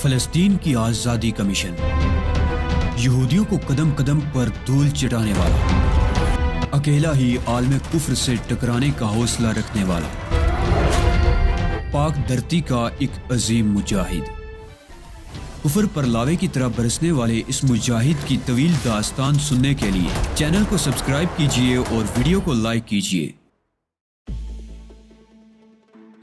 فلسطین کی آزادی کا مشن، یہودیوں کو قدم قدم پر دھول چٹانے والا، اکیلا ہی عالم کفر سے ٹکرانے کا حوصلہ رکھنے والا، پاک دھرتی کا ایک عظیم مجاہد، کفر پر لاوے کی طرح برسنے والے اس مجاہد کی طویل داستان سننے کے لیے چینل کو سبسکرائب کیجئے اور ویڈیو کو لائک کیجئے۔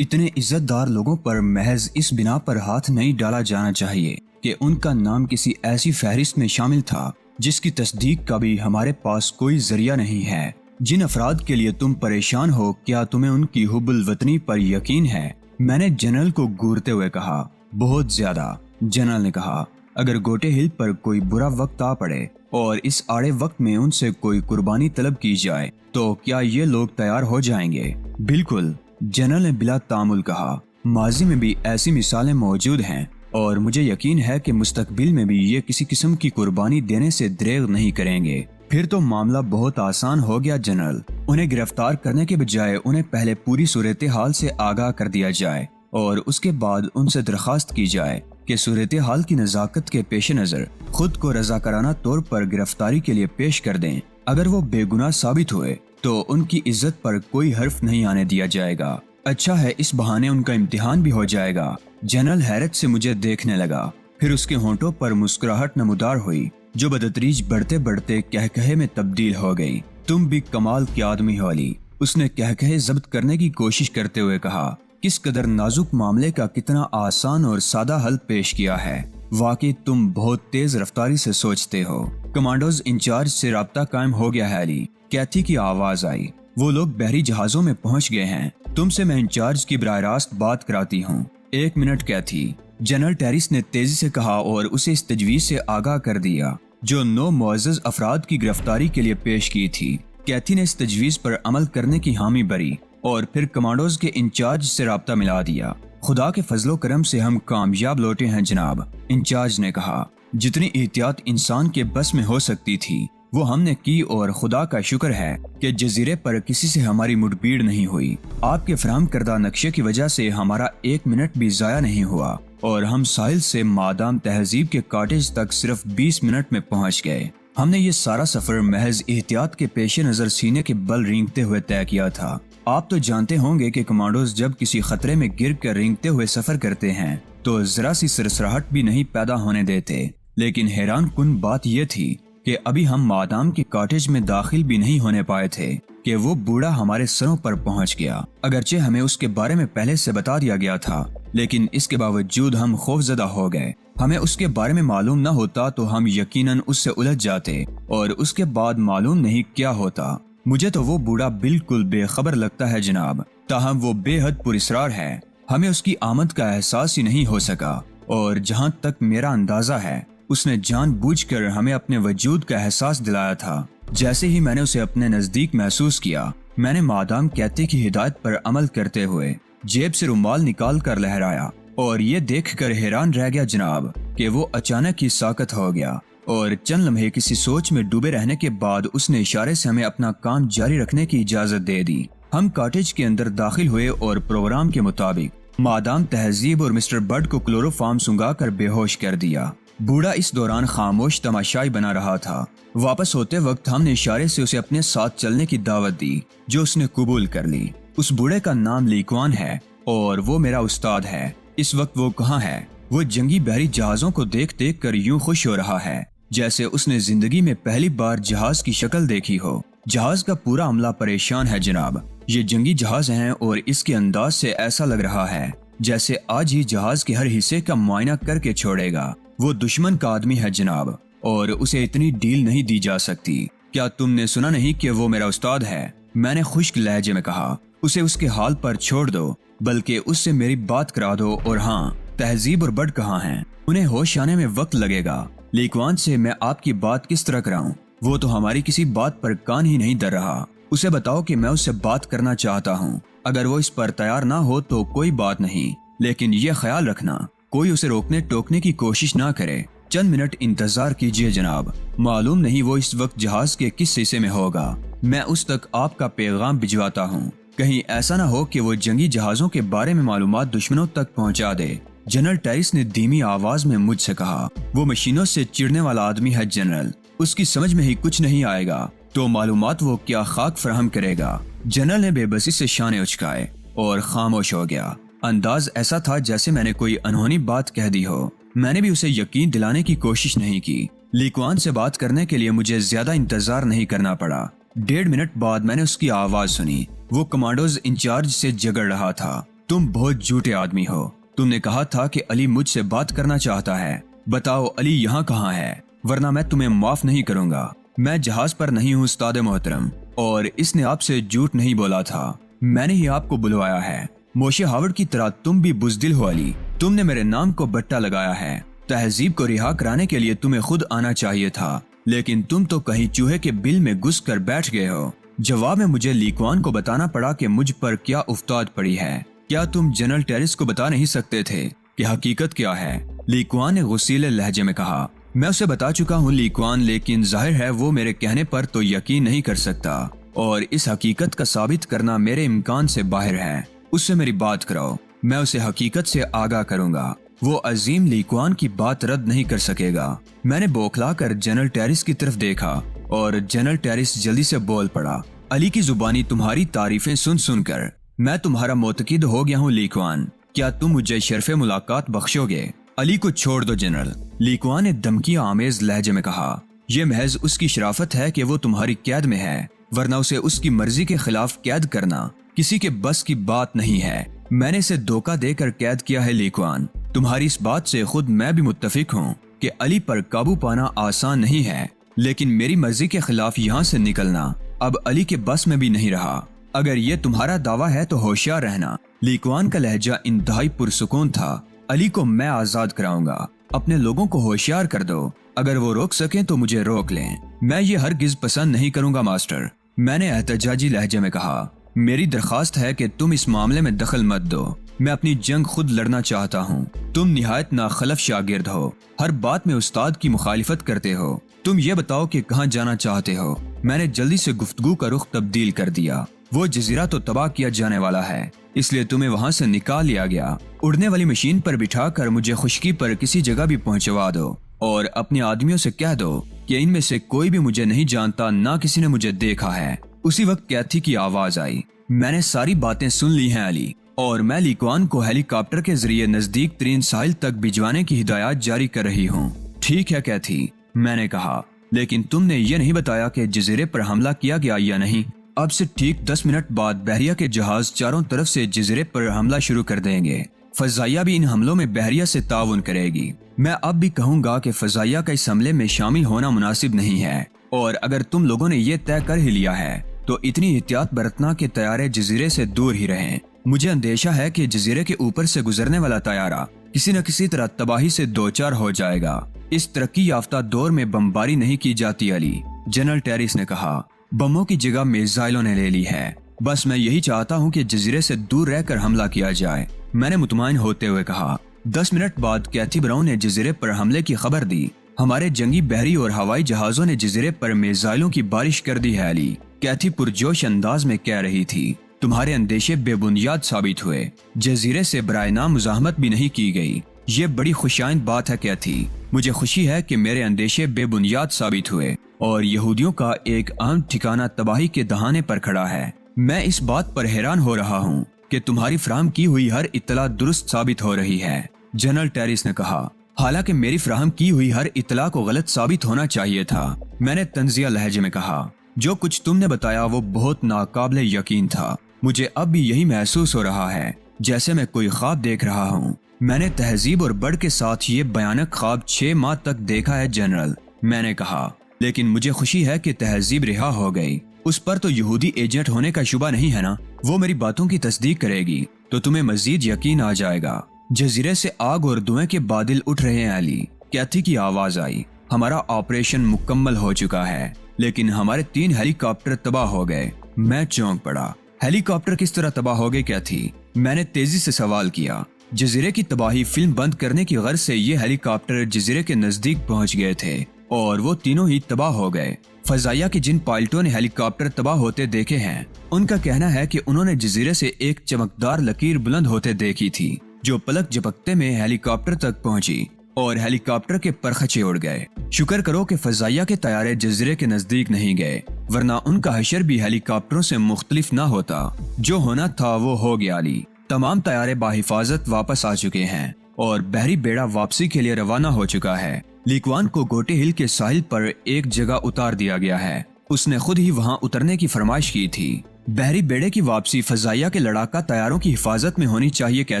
اتنے عزت دار لوگوں پر محض اس بنا پر ہاتھ نہیں ڈالا جانا چاہیے کہ ان کا نام کسی ایسی فہرست میں شامل تھا جس کی تصدیق کا بھی ہمارے پاس کوئی ذریعہ نہیں ہے۔ جن افراد کے لیے تم پریشان ہو، کیا تمہیں ان کی حب الوطنی پر یقین ہے؟ میں نے جنرل کو گورتے ہوئے کہا۔ بہت زیادہ، جنرل نے کہا۔ اگر گوٹے ہل پر کوئی برا وقت آ پڑے اور اس آڑے وقت میں ان سے کوئی قربانی طلب کی جائے تو کیا یہ لوگ تیار ہو جائیں گے؟ بالکل، جنرل نے بلا تعامل کہا۔ ماضی میں بھی ایسی مثالیں موجود ہیں اور مجھے یقین ہے کہ مستقبل میں بھی یہ کسی قسم کی قربانی دینے سے دریغ نہیں کریں گے۔ پھر تو معاملہ بہت آسان ہو گیا جنرل۔ انہیں گرفتار کرنے کے بجائے انہیں پہلے پوری صورتحال سے آگاہ کر دیا جائے اور اس کے بعد ان سے درخواست کی جائے کہ صورتحال کی نزاکت کے پیش نظر خود کو رضاکارانہ طور پر گرفتاری کے لیے پیش کر دیں۔ اگر وہ بے گناہ ثابت ہوئے تو ان کی عزت پر کوئی حرف نہیں آنے دیا جائے گا۔ اچھا ہے، اس بہانے ان کا امتحان بھی ہو جائے گا۔ جنرل حیرت سے مجھے دیکھنے لگا، پھر اس کے ہونٹوں پر مسکراہٹ نمودار ہوئی جو بدتدریج بڑھتے بڑھتے کہکہے میں تبدیل ہو گئی۔ تم بھی کمال کی آدمی ہو علی، اس نے کہکہے ضبط کرنے کی کوشش کرتے ہوئے کہا۔ کس قدر نازک معاملے کا کتنا آسان اور سادہ حل پیش کیا ہے۔ واقعی تم بہت تیز رفتاری سے سوچتے ہو۔ کمانڈوز انچارج سے رابطہ قائم ہو گیا ہے علی، کیتھی کی آواز آئی۔ وہ لوگ بحری جہازوں میں پہنچ گئے ہیں، تم سے میں انچارج کی براہ راست بات کراتی ہوں۔ ایک منٹ کیتھی، جنرل ٹیریس نے تیزی سے کہا اور اسے اس تجویز سے آگاہ کر دیا جو 9 معزز افراد کی گرفتاری کے لیے پیش کی تھی۔ کیتھی نے اس تجویز پر عمل کرنے کی حامی بھری اور پھر کمانڈوز کے انچارج سے رابطہ ملا دیا۔ خدا کے فضل و کرم سے ہم کامیاب لوٹے ہیں جناب، انچارج نے کہا۔ جتنی احتیاط انسان کے بس میں ہو سکتی تھی وہ ہم نے کی اور خدا کا شکر ہے کہ جزیرے پر کسی سے ہماری مڈبھیڑ نہیں ہوئی۔ آپ کے فراہم کردہ نقشے کی وجہ سے ہمارا 1 منٹ بھی ضائع نہیں ہوا اور ہم ساحل سے مادام تہذیب کے کاٹیج تک صرف 20 منٹ میں پہنچ گئے۔ ہم نے یہ سارا سفر محض احتیاط کے پیش نظر سینے کے بل رینگتے ہوئے طے کیا تھا۔ آپ تو جانتے ہوں گے کہ کمانڈوز جب کسی خطرے میں گر کر رینگتے ہوئے سفر کرتے ہیں تو ذرا سی سرسراہٹ بھی نہیں پیدا ہونے دیتے، لیکن حیران کن بات یہ تھی کہ ابھی ہم مادام کے کاٹیج میں داخل بھی نہیں ہونے پائے تھے کہ وہ بوڑھا ہمارے سروں پر پہنچ گیا۔ اگرچہ ہمیں اس کے بارے میں پہلے سے بتا دیا گیا تھا، لیکن اس کے باوجود ہم خوفزدہ ہو گئے۔ ہمیں اس کے بارے میں معلوم نہ ہوتا تو ہم یقیناً اس سے الجھ جاتے اور اس کے بعد معلوم نہیں کیا ہوتا۔ مجھے تو وہ بوڑھا بالکل بے خبر لگتا ہے جناب، تاہم وہ بے حد پراسرار ہے۔ ہمیں اس کی آمد کا احساس ہی نہیں ہو سکا اور جہاں تک میرا اندازہ ہے اس نے جان بوجھ کر ہمیں اپنے وجود کا احساس دلایا تھا۔ جیسے ہی میں نے اسے اپنے نزدیک محسوس کیا، میں نے مادام کیتھی کی ہدایت پر عمل کرتے ہوئے جیب سے رومال نکال کر لہرایا اور یہ دیکھ کر حیران رہ گیا جناب کہ وہ اچانک ہی ساکت ہو گیا اور چند لمحے کسی سوچ میں ڈوبے رہنے کے بعد اس نے اشارے سے ہمیں اپنا کام جاری رکھنے کی اجازت دے دی۔ ہم کاٹیج کے اندر داخل ہوئے اور پروگرام کے مطابق مادام تہذیب اور مسٹر بڈ کو کلورو فارم سنگا کر بے ہوش کر دیا۔ بوڑھا اس دوران خاموش تماشائی بنا رہا تھا۔ واپس ہوتے وقت ہم نے اشارے سے اسے اپنے ساتھ چلنے کی دعوت دی جو اس نے قبول کر لی۔ اس بوڑھے کا نام لیکوان ہے اور وہ میرا استاد ہے۔ اس وقت وہ کہاں ہے؟ وہ جنگی بحری جہازوں کو دیکھ دیکھ کر یوں خوش ہو رہا ہے جیسے اس نے زندگی میں پہلی بار جہاز کی شکل دیکھی ہو۔ جہاز کا پورا عملہ پریشان ہے جناب، یہ جنگی جہاز ہیں اور اس کے انداز سے ایسا لگ رہا ہے جیسے آج ہی جہاز کے ہر حصے کا معائنہ کر کے چھوڑے گا۔ وہ دشمن کا آدمی ہے جناب اور اسے اتنی ڈیل نہیں دی جا سکتی۔ کیا تم نے سنا نہیں کہ وہ میرا استاد ہے؟ میں نے خشک لہجے میں کہا۔ اسے اس کے حال پر چھوڑ دو، بلکہ اس سے میری بات کرا دو۔ اور ہاں، تہذیب اور بڈ کہاں ہیں؟ انہیں ہوش آنے میں وقت لگے گا۔ لیکوان سے میں آپ کی بات کس طرح کراؤں؟ وہ تو ہماری کسی بات پر کان ہی نہیں دھر رہا۔ اسے بتاؤ کہ میں اس سے بات کرنا چاہتا ہوں۔ اگر وہ اس پر تیار نہ ہو تو کوئی بات نہیں، لیکن یہ خیال رکھنا کوئی اسے روکنے ٹوکنے کی کوشش نہ کرے۔ چند منٹ انتظار کیجیے جناب، معلوم نہیں وہ اس وقت جہاز کے کس حصے میں ہوگا۔ میں اس تک آپ کا پیغام بھجواتا ہوں۔ کہیں ایسا نہ ہو کہ وہ جنگی جہازوں کے بارے میں معلومات دشمنوں تک پہنچا دے۔ जनरल टेरिस ने धीमी आवाज में मुझसे कहा, वो मशीनों से चिढ़ने वाला आदमी है जनरल, उसकी समझ में ही कुछ नहीं आएगा तो मालूमात वो क्या खाक फराहम करेगा। जनरल ने बेबसी से शाने उचकाए और खामोश हो गया। अंदाज ऐसा था जैसे मैंने कोई अनहोनी बात कह दी हो। मैंने भी उसे यकीन दिलाने की कोशिश नहीं की। ली कुआन से बात करने के लिए मुझे ज्यादा इंतजार नहीं करना पड़ा। 1.5 मिनट बाद मैंने उसकी आवाज सुनी। वो कमांडोज इंचार्ज से झगड़ रहा था। तुम बहुत झूठे आदमी हो। तुमने कहा था कि अली मुझसे बात करना चाहता है। बताओ अली यहाँ कहाँ है, वरना मैं तुम्हें माफ नहीं करूंगा। मैं जहाज पर नहीं हूँ उस्ताद मोहतरम, और इसने आपसे झूठ नहीं बोला था। मैंने ही आपको बुलवाया है। मोशे हावर्ड की तरह तुम भी बुज़दिल हो अली। तुमने मेरे नाम को बट्टा लगाया है। तहजीब को रिहा कराने के लिए तुम्हें खुद आना चाहिए था, लेकिन तुम तो कहीं चूहे के बिल में घुस कर बैठ गए हो। जवाब में मुझे ली कुआन को बताना पड़ा कि मुझ पर क्या उफ्ताद पड़ी है। क्या तुम जनरल टेरिस को बता नहीं सकते थे कि हकीकत क्या है? ली कुआन ने गुस्सीले लहजे में कहा। मैं उसे बता चुका हूँ ली कुआन, लेकिन जाहिर है वो मेरे कहने पर तो यकीन नहीं कर सकता, और इस हकीकत का साबित करना मेरे इम्कान से बाहर है। उससे मेरी बात कराओ, मैं उसे हकीकत से आगाह करूंगा। वो अजीम ली कुआन की बात रद्द नहीं कर सकेगा। मैंने बौखला कर जनरल टेरिस की तरफ देखा और जनरल टेरिस जल्दी से बोल पड़ा। अली की जुबानी तुम्हारी तारीफें सुन सुनकर मैं तुम्हारा मोतकिद हो गया हूँ ली कुआन। क्या तुम मुझे शर्फ़े मुलाकात बख्शोगे? अली को छोड़ दो जनरल, ली कुआन ने धमकी आमेज लहजे में कहा। यह महज उसकी शराफत है कि वो तुम्हारी कैद में है, वरना उसे उसकी मर्जी के खिलाफ कैद करना किसी के बस की बात नहीं है। मैंने इसे धोखा देकर कैद किया है ली कुआन। तुम्हारी इस बात से खुद मैं भी मुत्तफिक हूँ कि अली पर काबू पाना आसान नहीं है, लेकिन मेरी मर्जी के खिलाफ यहाँ से निकलना अब अली के बस में भी नहीं रहा। अगर ये तुम्हारा दावा है तो होशियार रहना। ली कुआन का लहजा इंतहाई पुरसुकून था। अली को मैं आजाद कराऊंगा। अपने लोगों को होशियार कर दो। अगर वो रोक सकें तो मुझे रोक लें। मैं ये हरगिज पसंद नहीं करूंगा मास्टर, मैंने एहतजाजी लहजे में कहा। मेरी दरखास्त है कि तुम इस मामले में दखल मत दो। मैं अपनी जंग खुद लड़ना चाहता हूँ। तुम निहायत नाखलफ शागिर्द हो, हर बात में उस्ताद की मुखालिफत करते हो। तुम ये बताओ कि कहाँ जाना चाहते हो? मैंने जल्दी से गुफ्तगू का रुख तब्दील कर दिया। वो जजीरा तो तबाह किया जाने वाला है, इसलिए तुम्हें वहाँ से निकाल लिया गया। उड़ने वाली मशीन पर बिठाकर मुझे खुशकी पर किसी जगह भी पहुँचवा दो, और अपने आदमियों से कह दो कि इनमें से कोई भी मुझे नहीं जानता, ना किसी ने मुझे देखा है। उसी वक्त कैथी की आवाज आई। मैंने सारी बातें सुन ली हैं अली, और मैं ली कुआन को हेलीकॉप्टर के जरिए नजदीक तरीन साहिल तक भिजवाने की हिदायत जारी कर रही हूँ। ठीक है कैथी, मैंने कहा, लेकिन तुमने ये नहीं बताया कि जजीरे पर हमला किया गया या नहीं। अब से ठीक 10 मिनट बाद बहरिया के जहाज चारों तरफ से जजीरे पर हमला शुरू कर देंगे। फजाइया भी इन हमलों में बहरिया से ताउन करेगी। मैं अब भी कहूँगा कि फजाइया का इस हमले में शामिल होना मुनासिब नहीं है, और अगर तुम लोगों ने ये तय कर ही लिया है तो इतनी एहतियात बरतना कि तैयारे जजीरे से दूर ही रहें। मुझे अंदेशा है कि जजीरे के ऊपर से गुजरने वाला तैयारा किसी न किसी तरह तबाही से दो चार हो जाएगा। इस तरक्की याफ्ता दौर में बमबारी नहीं की जाती अली, जनरल टेरिस ने कहा। बमों की जगह मिसाइलों ने ले ली है। बस मैं यही चाहता हूँ कि जजीरे से दूर रहकर हमला किया जाए, मैंने मुतमईन होते हुए कहा। 10 मिनट बाद कैथी ब्राउन ने जजीरे पर हमले की खबर दी। हमारे जंगी बहरी और हवाई जहाजों ने जजीरे पर मिसाइलों की बारिश कर दी है अली, कैथी पुरजोश अंदाज में कह रही थी। तुम्हारे अंदेशे बेबुनियाद साबित हुए। जजीरे से बराए नाम मुजाहमत भी नहीं की गई। ये बड़ी खुशाइंद बात है कैथी। मुझे खुशी है कि मेरे अंदेशे बेबुनियाद साबित हुए और यहूदियों का एक अहम ठिकाना तबाही के दहाने पर खड़ा है। मैं इस बात पर हैरान हो रहा हूँ कि तुम्हारी फराहम की हुई हर इत्तला दुरुस्त साबित हो रही है, जनरल टेरिस ने कहा। हालांकि मेरी फराहम की हुई हर इत्तला को गलत साबित होना चाहिए था, मैंने तंजिया लहजे में कहा। जो कुछ तुमने बताया वो बहुत नाकाबिले यकीन था। मुझे अब भी यही महसूस हो रहा है जैसे मैं कोई ख्वाब देख रहा हूँ। मैंने तहजीब और बड़ के साथ ये भयानक ख्वाब 6 माह तक देखा है जनरल, मैंने कहा, लेकिन मुझे खुशी है कि तहजीब रिहा हो गई। उस पर तो यहूदी एजेंट होने का शुबा नहीं है ना। वो मेरी बातों की तस्दीक करेगी तो तुम्हें मजीद यकीन आ जाएगा। जजीरे से आग और धुएं के बादल उठ रहे हैं अली, कैथी की आवाज आई। हमारा ऑपरेशन मुकम्मल हो चुका है, लेकिन हमारे 3 हेलीकॉप्टर तबाह हो गए। मैं चौंक पड़ा। हेलीकॉप्टर किस तरह तबाह हो गए कैथी? मैंने तेजी से सवाल किया। जजीरे की तबाही फिल्म बंद करने की गर्ज से ये हेलीकॉप्टर जजीरे के नजदीक पहुंच गए थे और वो तीनों ही तबाह हो गए। फजाइया के जिन पायलटों ने हेलीकॉप्टर तबाह होते देखे हैं, उनका कहना है कि उन्होंने जजीरे से एक चमकदार लकीर बुलंद होते देखी थी। जो पलक झपकते में हेलीकॉप्टर तक पहुंची और हेलीकॉप्टर के परखचे उड़ गए। शुक्र करो कि फजाइया के तैयारे जजीरे के नजदीक नहीं गए, वरना उनका हशर भी हेलीकॉप्टरों से मुख्तलिफ ना होता। जो होना था वो हो गया अली। तमाम तैयारे बाहिफाजत वापस आ चुके हैं और बहरी बेड़ा वापसी के लिए रवाना हो चुका है। लिकवान को गोटे हिल के साहिल पर एक जगह उतार दिया गया है। उसने खुद ही वहाँ उतरने की फरमाइश की थी। बहरी बेड़े की वापसी फजाइया के लड़ाका तैयारों की हिफाजत में होनी चाहिए क्या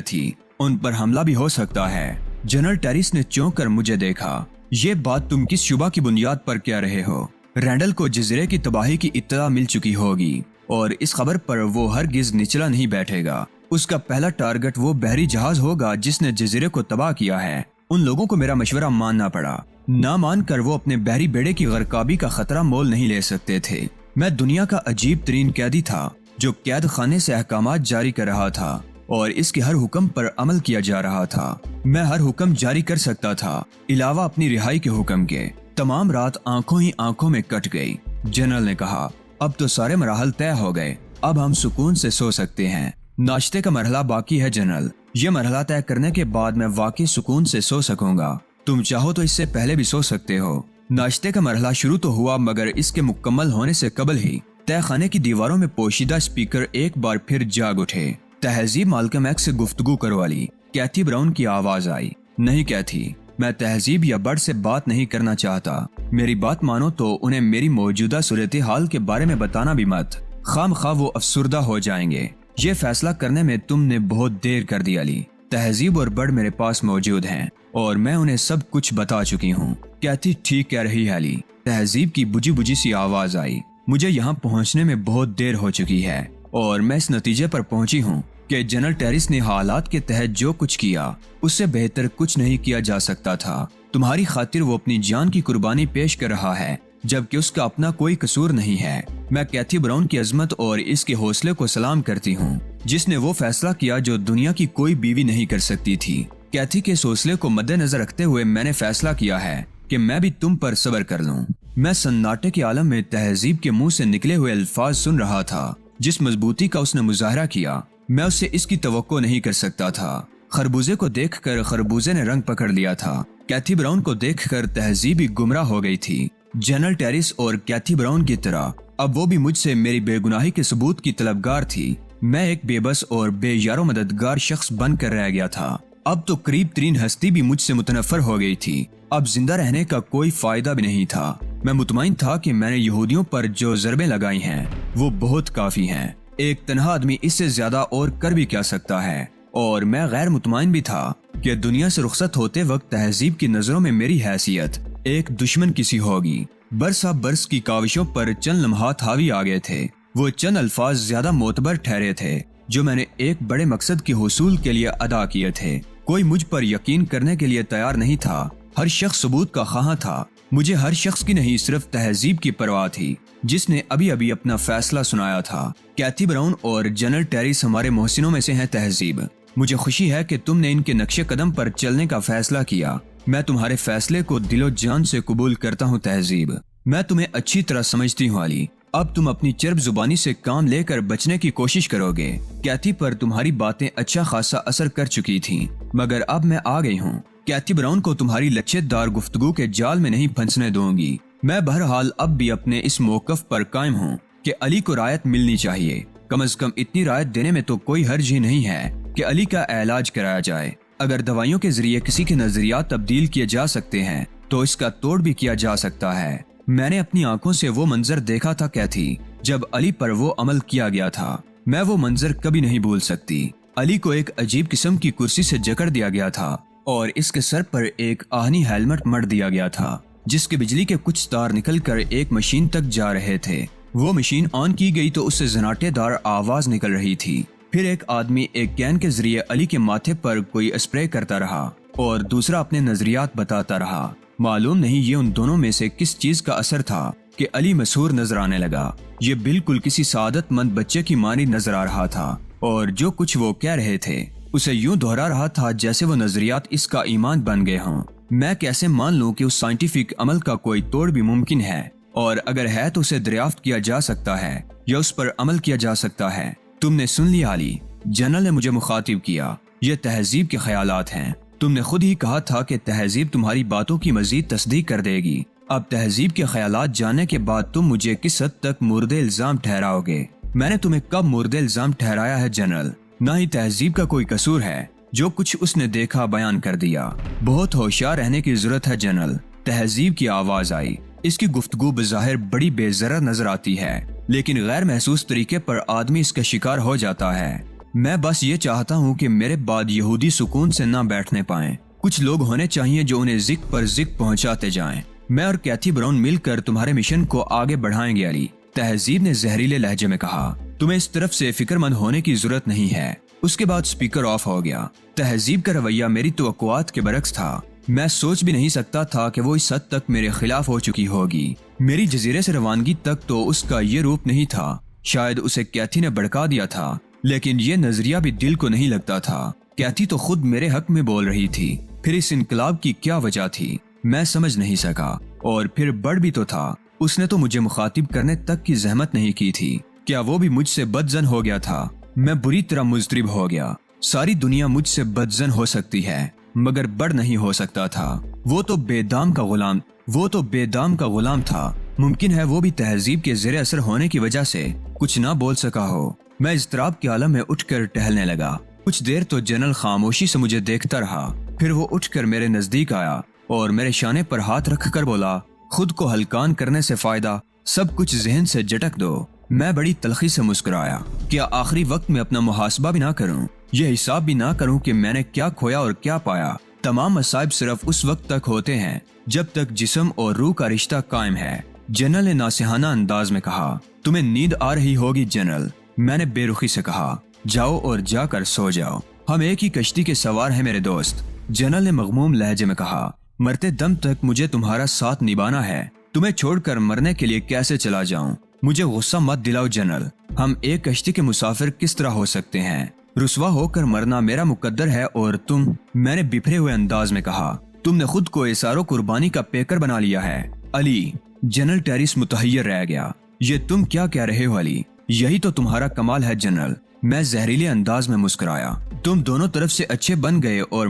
थी? उन पर हमला भी हो सकता है। जनरल टेरिस ने चौंक कर मुझे देखा। ये बात तुम किस शुबा की बुनियाद पर कह रहे हो? रैंडल को जजीरे की तबाही की इत्तला मिल चुकी होगी और इस खबर पर वो हरगिज निचला नहीं बैठेगा। उसका पहला टारगेट वो बहरी जहाज होगा जिसने जजीरे को तबाह किया है। उन लोगों को मेरा मशवरा मानना पड़ा। ना मानकर वो अपने बहरी बेड़े की गरकाबी का खतरा मोल नहीं ले सकते थे। मैं दुनिया का अजीब तरीन कैदी था जो कैद खाने से अहकामात जारी कर रहा था और इसके हर हुक्म पर अमल किया जा रहा था। मैं हर हुक्म जारी कर सकता था अलावा अपनी रिहाई के हुक्म के। तमाम रात आंखों ही आंखों में कट गई। जनरल ने कहा, अब तो सारे मराहल तय हो गए, अब हम सुकून से सो सकते हैं। नाश्ते का मरहला बाकी है जनरल। ये मरहला तय करने के बाद मैं वाकई सुकून से सो सकूंगा। तुम चाहो तो इससे पहले भी सो सकते हो। नाश्ते का मरहला शुरू तो हुआ, मगर इसके मुकम्मल होने से कबल ही तय खाने की दीवारों में पोशीदा स्पीकर एक बार फिर जाग उठे। तहजीब मालकम एक्स से गुफ्तगू करो वाली कैथी ब्राउन की आवाज आई। नहीं कैथी, मैं तहजीब या बर्ड से बात नहीं करना चाहता। मेरी बात मानो तो उन्हें मेरी मौजूदा सूरत हाल के बारे में बताना भी मत। खामखा वो अफसुर्दा हो जाएंगे। ये फैसला करने में तुमने बहुत देर कर दी अली। तहजीब और बर्ड मेरे पास मौजूद हैं और मैं उन्हें सब कुछ बता चुकी हूँ। कैथी ठीक कह रही है अली। तहजीब की बुझी बुझी सी आवाज आई। मुझे यहाँ पहुँचने में बहुत देर हो चुकी है और मैं इस नतीजे पर पहुंची हूँ कि जनरल टेरिस ने हालात के तहत जो कुछ किया उससे बेहतर कुछ नहीं किया जा सकता था। तुम्हारी खातिर वो अपनी जान की कुर्बानी पेश कर रहा है जबकि उसका अपना कोई कसूर नहीं है। मैं कैथी ब्राउन की अजमत और इसके हौसले को सलाम करती हूँ जिसने वो फैसला किया जो दुनिया की कोई बीवी नहीं कर सकती थी। कैथी के इस हौसले को मद्देनजर रखते हुए मैंने फैसला किया है कि मैं भी तुम पर सब्र कर लूं। मैं सन्नाटे के आलम में तहजीब के मुंह से निकले हुए अल्फाज सुन रहा था। जिस मजबूती का उसने मुजाहरा किया मैं उससे इसकी तवक्को नहीं कर सकता था। खरबूजे को देखकर खरबूजे ने रंग पकड़ लिया था। कैथी ब्राउन को देखकर तहजीब ही गुमराह हो गई थी। जनरल टेरिस और कैथी ब्राउन की तरह अब वो भी मुझसे मेरी बेगुनाही के सबूत की तलबगार थी। मैं एक बेबस और बेयारो मददगार शख्स बनकर रह गया था। अब तो करीब तरीन हस्ती भी मुझसे मुतनफर हो गई थी। अब जिंदा रहने का कोई फायदा भी नहीं था। मैं मुतमईन था कि मैंने यहूदियों पर जो ज़रबें लगाई हैं वो बहुत काफी हैं। एक तन्हा आदमी इससे ज्यादा और कर भी क्या सकता है। और मैं गैर मुतमईन भी था कि दुनिया से रुखसत होते वक्त तहजीब की नजरों में मेरी हैसियत एक दुश्मन किसी होगी। बरसा बरस की काविशों पर चंद लम्हात हावी आ गए थे। वो चंद अल्फाज ज्यादा मोतबर ठहरे थे जो मैंने एक बड़े मकसद के हुसूल के लिए अदा किए थे। कोई मुझ पर यकीन करने के लिए तैयार नहीं था। हर शख्स सबूत का ख्वाह था। मुझे हर शख्स की नहीं सिर्फ तहजीब की परवाह थी जिसने अभी अभी अपना फैसला सुनाया था। कैथी ब्राउन और जनरल टेरिस हमारे मोहसिनों में से हैं तहजीब। मुझे खुशी है कि तुमने इनके नक्शे कदम पर चलने का फैसला किया। मैं तुम्हारे फैसले को दिलो जान से कबूल करता हूँ तहजीब। मैं तुम्हें अच्छी तरह समझती हूँ अली। अब तुम अपनी चर्ब जुबानी से काम लेकर बचने की कोशिश करोगे। कैथी पर तुम्हारी बातें अच्छा खासा असर कर चुकी थीं, मगर अब मैं आ गई हूँ। कैथी ब्राउन को तुम्हारी लच्छेदार गुफ्तगू के जाल में नहीं फंसने दूंगी। मैं बहरहाल अब भी अपने इस मौकफ पर कायम हूँ कि अली को रायत मिलनी चाहिए। कम से कम इतनी रायत देने में तो कोई हर्ज ही नहीं है कि अली का इलाज कराया जाए। अगर दवाइयों के जरिए किसी के नजरियात तब्दील किए जा सकते हैं तो इसका तोड़ भी किया जा सकता है। मैंने अपनी आंखों से वो मंजर देखा था कैथी, जब अली पर वो अमल किया गया था। मैं वो मंजर कभी नहीं भूल सकती। अली को एक अजीब किस्म की कुर्सी से जकड़ दिया गया था और इसके सर पर एक आहनी हेलमेट मर दिया गया था जिसके बिजली के कुछ तार निकलकर एक मशीन तक जा रहे थे। वो मशीन ऑन की गई तो उससे जनाटेदार आवाज निकल रही थी। फिर एक आदमी एक कैन के जरिए अली के माथे पर कोई स्प्रे करता रहा और दूसरा अपने नजरियात बताता रहा। मालूम नहीं ये उन दोनों में से किस चीज का असर था कि अली मशहूर नजर आने लगा। ये बिल्कुल किसी सादतमंद बच्चे की मानी नजर आ रहा था और जो कुछ वो कह रहे थे उसे यूं दोहरा रहा था जैसे वो नजरियात इसका ईमान बन गए हों। मैं कैसे मान लूं कि उस साइंटिफिक अमल का कोई तोड़ भी मुमकिन है, और अगर है तो उसे दरियाफ्त किया जा सकता है या उस पर अमल किया जा सकता है। तुमने सुन लिया अली, जनरल ने मुझे मुखातिब किया। یہ تہذیب کے خیالات ہیں۔ تم نے خود ہی کہا تھا کہ تہذیب تمہاری باتوں کی مزید تصدیق کر دے گی۔ اب تہذیب کے خیالات جاننے کے بعد تم مجھے کس حد تک مورد الزام ٹھہراؤ گے؟ میں نے تمہیں کب مورد الزام ٹھہرایا ہے جنرل؟ نہ ہی تہذیب کا کوئی قصور ہے، جو کچھ اس نے دیکھا بیان کر دیا۔ بہت ہوشیار رہنے کی ضرورت ہے جنرل۔ تہذیب کی آواز آئی۔ اس کی گفتگو بظاہر بڑی بے ضرر نظر آتی ہے، لیکن غیر محسوس طریقے پر آدمی اس کا شکار ہو جاتا ہے۔ میں بس یہ چاہتا ہوں کہ میرے بعد یہودی سکون سے نہ بیٹھنے پائیں۔ کچھ لوگ ہونے چاہیے جو انہیں ذک پر ذک پہنچاتے جائیں۔ میں اور کیتھی براؤن مل کر تمہارے مشن کو آگے بڑھائیں گے علی، تہذیب نے زہریلے لہجے میں کہا۔ تمہیں اس طرف سے فکر مند ہونے کی ضرورت نہیں ہے۔ اس کے بعد سپیکر آف ہو گیا۔ تہذیب کا رویہ میری توقعات کے برعکس تھا۔ میں سوچ بھی نہیں سکتا تھا کہ وہ اس حد تک میرے خلاف ہو چکی ہوگی۔ میری جزیرے سے روانگی تک تو اس کا یہ روپ نہیں تھا۔ شاید اسے کیتھی نے بھڑکا دیا تھا، لیکن یہ نظریہ بھی دل کو نہیں لگتا تھا۔ کیتھی تو خود میرے حق میں بول رہی تھی۔ پھر اس انقلاب کی کیا وجہ تھی؟ میں سمجھ نہیں سکا۔ اور پھر بڑھ بھی تو تھا، اس نے تو مجھے مخاطب کرنے تک کی زحمت نہیں کی تھی۔ کیا وہ بھی مجھ سے بدظن ہو گیا تھا؟ میں بری طرح مضطرب ہو گیا۔ ساری دنیا مجھ سے بدظن ہو سکتی ہے، مگر بڑھ نہیں ہو سکتا تھا۔ وہ تو بے دام کا غلام تھا۔ ممکن ہے وہ بھی تہذیب کے زیر اثر ہونے کی وجہ سے کچھ نہ بول سکا ہو۔ میں اضطراب کے عالم میں اٹھ کر ٹہلنے لگا۔ کچھ دیر تو جنرل خاموشی سے مجھے دیکھتا رہا، پھر وہ اٹھ کر میرے نزدیک آیا اور میرے شانے پر ہاتھ رکھ کر بولا، خود کو ہلکان کرنے سے فائدہ، سب کچھ ذہن سے جھٹک دو۔ میں بڑی تلخی سے مسکرایا۔ کیا آخری وقت میں اپنا محاسبہ بھی نہ کروں؟ یہ حساب بھی نہ کروں کہ میں نے کیا کھویا اور کیا پایا؟ تمام مصائب صرف اس وقت تک ہوتے ہیں جب تک جسم اور روح کا رشتہ قائم ہے، جنرل نے ناصحانہ انداز میں کہا۔ تمہیں نیند آ رہی ہوگی جنرل، میں نے بے رخی سے کہا۔ جاؤ اور جا کر سو جاؤ، ہم ایک ہی کشتی کے سوار ہیں میرے دوست، جنرل نے مغموم لہجے میں کہا۔ مرتے دم تک مجھے تمہارا ساتھ نبھانا ہے، تمہیں چھوڑ کر مرنے کے لیے کیسے چلا جاؤں؟ مجھے غصہ مت دلاؤ جنرل، ہم ایک کشتی کے مسافر کس طرح ہو سکتے ہیں؟ رسوا ہو کر مرنا میرا مقدر ہے اور تم، میں نے بپھرے ہوئے انداز میں کہا، تم نے خود کو اثار و قربانی کا پیکر بنا لیا ہے علی۔ جنرل ٹیریس متحیر رہ گیا۔ یہ تم کیا کہہ رہے ہو علی؟ یہی تو تمہارا کمال ہے جنرل، میں زہریلے انداز میں مسکرایا۔ تم دونوں طرف سے اچھے بن گئے اور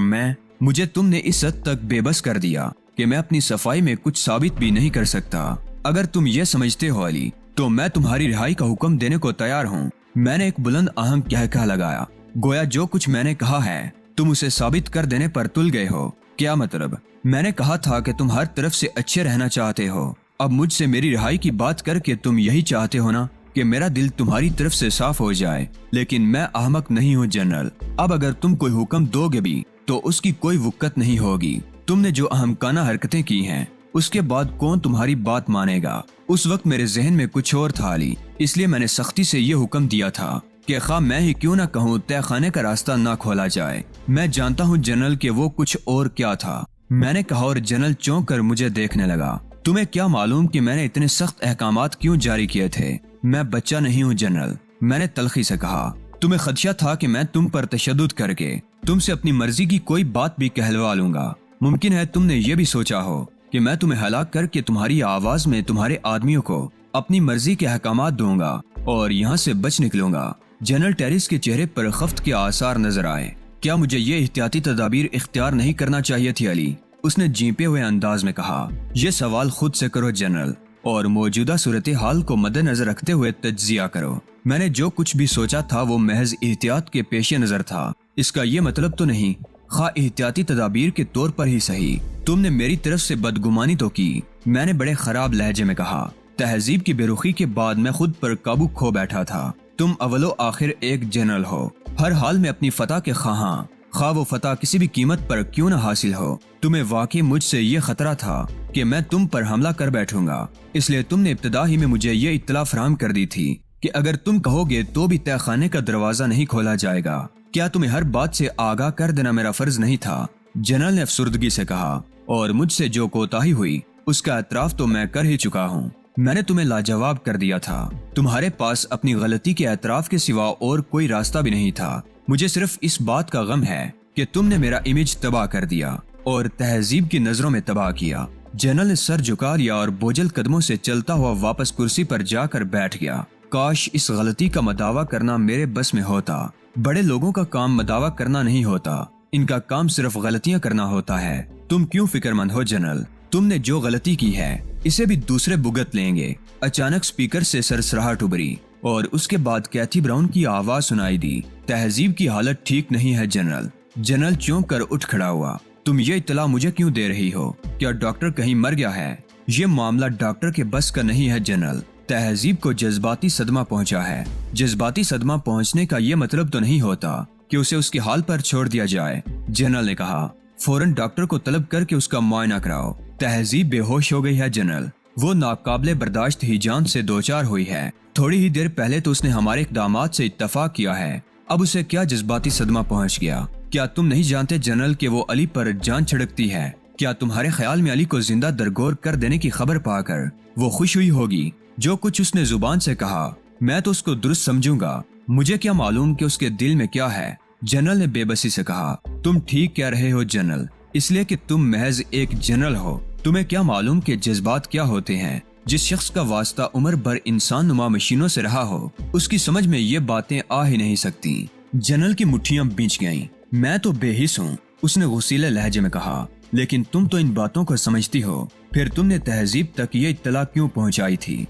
مجھے تم نے اس حد تک بے بس کر دیا کہ میں اپنی صفائی میں کچھ ثابت بھی نہیں کر سکتا۔ اگر تم یہ سمجھتے ہو علی تو میں تمہاری رہائی کا حکم دینے کو تیار ہوں۔ میں نے ایک بلند آہنگ کہہ لگایا، گویا جو کچھ میں نے کہا ہے تم اسے ثابت کر دینے پر تل گئے ہو۔ کیا مطلب؟ میں نے کہا تھا کہ تم ہر طرف سے اچھے رہنا چاہتے ہو۔ اب مجھ سے میری رہائی کی بات کر کے تم یہی چاہتے ہو نا کہ میرا دل تمہاری طرف سے صاف ہو جائے، لیکن میں احمق نہیں ہوں جنرل۔ اب اگر تم کوئی حکم دو گے بھی تو اس کی کوئی وقت نہیں ہوگی۔ تم نے جو احمقانہ حرکتیں کی ہیں اس کے بعد کون تمہاری بات مانے گا؟ اس وقت میرے ذہن میں کچھ اور تھا علی، اس لیے میں نے سختی سے یہ حکم دیا تھا کہ خواہ میں ہی کیوں نہ کہوں تہ خانے کا راستہ نہ کھولا جائے۔ میں جانتا ہوں جنرل کہ وہ کچھ اور کیا تھا، میں نے کہا اور جنرل چونک کر مجھے دیکھنے لگا۔ تمہیں کیا معلوم کہ میں نے اتنے سخت احکامات کیوں جاری کیے تھے؟ میں بچہ نہیں ہوں جنرل، میں نے تلخی سے کہا۔ تمہیں خدشہ تھا کہ میں تم پر تشدد کر کے تم سے اپنی مرضی کی کوئی بات بھی کہلوا لوں گا۔ ممکن ہے تم نے یہ بھی سوچا ہو کہ میں تمہیں ہلاک کر کے تمہاری آواز میں تمہارے آدمیوں کو اپنی مرضی کے احکامات دوں گا اور یہاں سے بچ نکلوں گا۔ جنرل ٹیریس کے چہرے پر خفت کے آثار نظر آئے۔ کیا مجھے یہ احتیاطی تدابیر اختیار نہیں کرنا چاہیے تھی علی؟ اس نے جھیپے ہوئے انداز میں کہا۔ یہ سوال خود سے کرو جنرل، اور موجودہ صورتحال کو مد نظر رکھتے ہوئے تجزیہ کرو۔ میں نے جو کچھ بھی سوچا تھا وہ محض احتیاط کے پیش نظر تھا۔ اس کا یہ مطلب تو نہیں، خواہ احتیاطی تدابیر کے طور پر ہی صحیح، تم نے میری طرف سے بدگمانی تو کی، میں نے بڑے خراب لہجے میں کہا۔ تہذیب کی بے رخی کے بعد میں خود پر قابو کھو بیٹھا تھا۔ تم اول و آخر ایک جنرل ہو، ہر حال میں اپنی فتح کے خواہاں، خواہ وہ فتح کسی بھی قیمت پر کیوں نہ حاصل ہو۔ تمہیں واقعی مجھ سے یہ خطرہ تھا کہ میں تم پر حملہ کر بیٹھوں گا، اس لیے تم نے ابتدا ہی میں مجھے یہ اطلاع فراہم کر دی تھی کہ اگر تم کہو گے تو بھی تہ خانے کا دروازہ نہیں کھولا جائے گا۔ کیا تمہیں ہر بات سے آگاہ کر دینا میرا فرض نہیں تھا؟ جنرل نے افسردگی سے کہا۔ اور مجھ سے جو کوتاہی ہوئی اس کا اعتراف تو میں کر ہی چکا ہوں۔ میں نے تمہیں لاجواب کر دیا تھا۔ تمہارے پاس اپنی غلطی کے اعتراف کے سوا اور کوئی راستہ بھی نہیں تھا۔ مجھے صرف اس بات کا غم ہے کہ تم نے میرا امیج تباہ کر دیا اور تہذیب کی نظروں میں تباہ کیا۔ جنرل نے سر جھکا لیا اور بوجھل قدموں سے چلتا ہوا واپس کرسی پر جا کر بیٹھ گیا۔ کاش اس غلطی کا مداوع کرنا میرے بس میں ہوتا۔ बड़े लोगों का काम मदावा करना नहीं होता, इनका काम सिर्फ गलतियां करना होता है। तुम क्यों फिक्रमंद हो जनरल? तुमने जो गलती की है इसे भी दूसरे भुगत लेंगे। अचानक स्पीकर से सरसराहट उभरी और उसके बाद कैथी ब्राउन की आवाज सुनाई दी, तहजीब की हालत ठीक नहीं है जनरल। जनरल चौंक कर उठ खड़ा हुआ। तुम ये इत्तला मुझे क्यों दे रही हो? क्या डॉक्टर कहीं मर गया है? ये मामला डॉक्टर के बस का नहीं है जनरल। तहजीब को जज्बाती सदमा पहुंचा है। जज्बाती सदमा पहुंचने का ये मतलब तो नहीं होता कि उसे उसके हाल पर छोड़ दिया जाए। जनरल ने कहा, फौरन डॉक्टर को तलब करके उसका मुआयना कराओ। तहजीब बेहोश हो गई है जनरल। वो नाकाबिले बर्दाश्त ही जान से दो चार हुई है। थोड़ी ही देर पहले तो उसने हमारे इक़दामात से इत्तफाक किया है, अब उसे क्या जज्बाती सदमा पहुंच गया? क्या तुम नहीं जानते जनरल कि वो अली पर जान छिड़कती है? क्या तुम्हारे ख्याल में अली को जिंदा दरगोर कर देने की खबर पाकर वो खुश हुई होगी? जो कुछ उसने जुबान से कहा मैं तो उसको दुरुस्त समझूंगा, मुझे क्या मालूम कि उसके दिल में क्या है। जनरल ने बेबसी से कहा, तुम ठीक कह रहे हो जनरल, इसलिए कि तुम महज एक जनरल हो। तुम्हें क्या मालूम कि जज्बात क्या होते हैं? जिस शख्स का वास्ता उम्र भर इंसान नुमा मशीनों से रहा हो उसकी समझ में ये बातें आ ही नहीं सकती। जनरल की मुट्ठियां भींच गईं। मैं तो बेहिस हूँ, उसने गुस्सीले लहजे में कहा, लेकिन तुम तो इन बातों को समझती हो, फिर तुमने तहजीब तक ये इत्तला क्यों पहुंचाई थी?